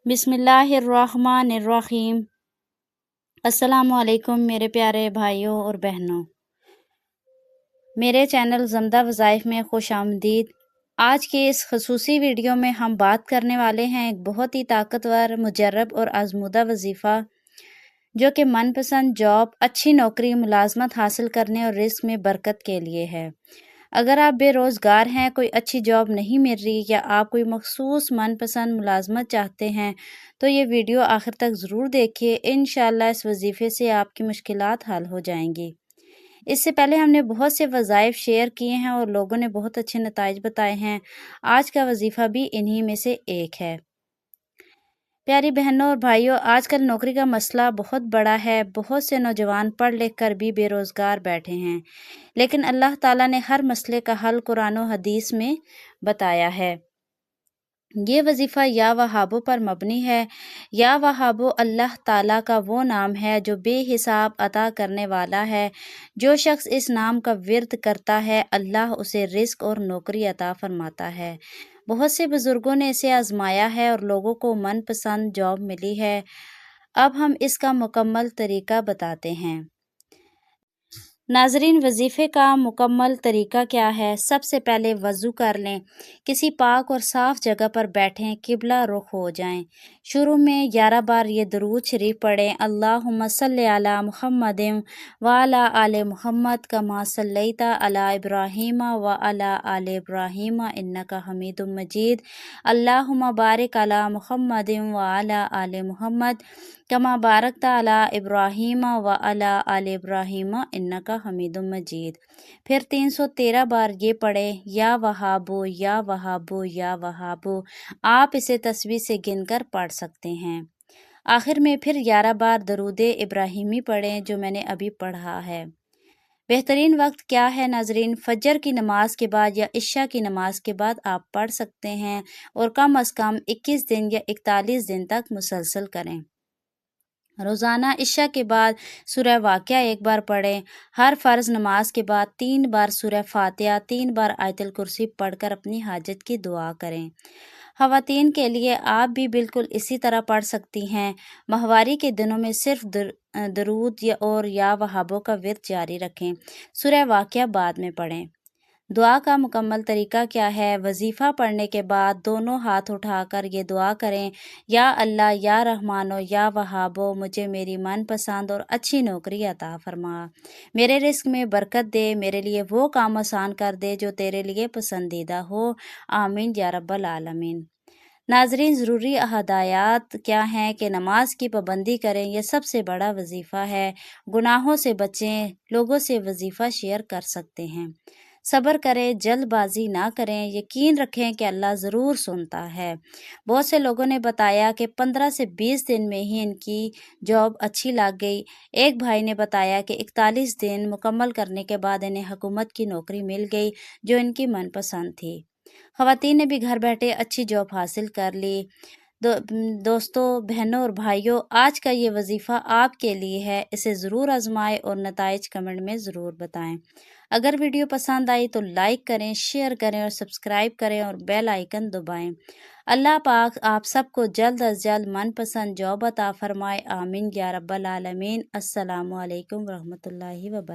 बिस्मिल्लाहिर्रहमानिर्रहीम। अस्सलामुअलैकुम मेरे प्यारे भाइयों और बहनों, मेरे चैनल ज़मदा वज़ाइफ में खुश आमदीद। आज के इस खसूसी वीडियो में हम बात करने वाले हैं एक बहुत ही ताकतवर, मुजर्रब और आजमूदा वजीफ़ा जो कि मनपसंद जॉब, अच्छी नौकरी, मुलाजमत हासिल करने और रिस्क में बरकत के लिए है। अगर आप बेरोज़गार हैं, कोई अच्छी जॉब नहीं मिल रही या आप कोई मखसूस मनपसंद मुलाजमत चाहते हैं तो ये वीडियो आखिर तक ज़रूर देखिए। इंशाअल्लाह इस वजीफ़े से आपकी मुश्किलात हल हो जाएंगी। इससे पहले हमने बहुत से वज़ाइफ शेयर किए हैं और लोगों ने बहुत अच्छे नताइज बताए हैं। आज का वजीफ़ा भी इन्हीं में से एक है। प्यारी बहनों और भाइयों, आजकल नौकरी का मसला बहुत बड़ा है। बहुत से नौजवान पढ़ लिख कर भी बेरोज़गार बैठे हैं, लेकिन अल्लाह ताला ने हर मसले का हल कुरान और हदीस में बताया है। ये वजीफ़ा या वहाबो पर मबनी है। या वहाबो अल्लाह ताला का वो नाम है जो बेहिसाब अता करने वाला है। जो शख्स इस नाम का विर्द करता है, अल्लाह उसे रिस्क और नौकरी अता फरमाता है। बहुत से बुजुर्गों ने इसे आजमाया है और लोगों को मनपसंद जॉब मिली है। अब हम इसका मुकम्मल तरीका बताते हैं। नाजरीन, वजीफ़े का मुकम्मल तरीका क्या है? सबसे पहले वज़ू कर लें, किसी पाक और साफ़ जगह पर बैठें, किबला रुख हो जाएं। शुरू में 11 बार ये दरूद शरीफ पढ़ें। अल्लाहुम्मा सल्लि अला मुहम्मदिन व अला आले मुहम्मद कमा सल्लैता अला इब्राहीम व अला आले इब्राहीम इन्नका हमीदुम मजीद। अल्लाहुम्मा बारिक अला मुहम्मदिन व अला आले मुहम्मद कमा बारकता अला इब्राहीम व अला आले इब्राहीम इन्नका हमीदुम मजीद। फिर 313 बार ये पढ़ें, या वहाबो या वहाबो या वहाबो। आप इसे तस्बीह से गिनकर पढ़ सकते हैं। आखिर में फिर 11 बार दरूद इब्राहिमी पढ़ें, जो मैंने अभी पढ़ा है। बेहतरीन वक्त क्या है नाजरीन? फजर की नमाज के बाद या इशा की नमाज के बाद आप पढ़ सकते हैं और कम अज़ कम 21 दिन या 41 दिन तक मुसलसल करें। रोज़ाना इशा के बाद सूरह वाक़िया एक बार पढ़ें। हर फ़र्ज़ नमाज के बाद 3 बार सूरह फ़ातिहा, 3 बार आयतुल कुर्सी पढ़कर अपनी हाजत की दुआ करें। ख़वातीन के लिए आप भी बिल्कुल इसी तरह पढ़ सकती हैं। माहवारी के दिनों में सिर्फ दरूद या वहाबों का विर्द जारी रखें। सूरह वाक़िया बाद में पढ़ें। दुआ का मुकम्मल तरीका क्या है? वजीफ़ा पढ़ने के बाद दोनों हाथ उठाकर ये दुआ करें, या अल्लाह या रहमानो या वहाबो, मुझे मेरी मनपसंद और अच्छी नौकरी अता फरमा, मेरे रिस्क में बरकत दे, मेरे लिए वो काम आसान कर दे जो तेरे लिए पसंदीदा हो। आमीन या रब्बल आलमीन। नाजरीन, ज़रूरी हदायत क्या हैं कि नमाज की पाबंदी करें, यह सबसे बड़ा वजीफ़ा है। गुनाहों से बचें, लोगों से वजीफ़ा शेयर कर सकते हैं। सब्र करें, जल्दबाजी ना करें, यकीन रखें कि अल्लाह ज़रूर सुनता है। बहुत से लोगों ने बताया कि 15 से 20 दिन में ही इनकी जॉब अच्छी लग गई। एक भाई ने बताया कि 41 दिन मुकम्मल करने के बाद इन्हें हुकूमत की नौकरी मिल गई जो इनकी मनपसंद थी। ख़वातीन ने भी घर बैठे अच्छी जॉब हासिल कर ली। दोस्तों, बहनों और भाइयों, आज का ये वजीफ़ा आपके लिए है। इसे ज़रूर आजमाएं और नताइज कमेंट में ज़रूर बताएं। अगर वीडियो पसंद आई तो लाइक करें, शेयर करें और सब्सक्राइब करें और बेल आइकन दबाएं। अल्लाह पाक आप सबको जल्द अज जल्द मनपसंद जॉब अता फरमाए। आमीन या रब्बल आलमीन। अस्सलामु अलैकुम रहमतुल्लाहि व बरकातहू।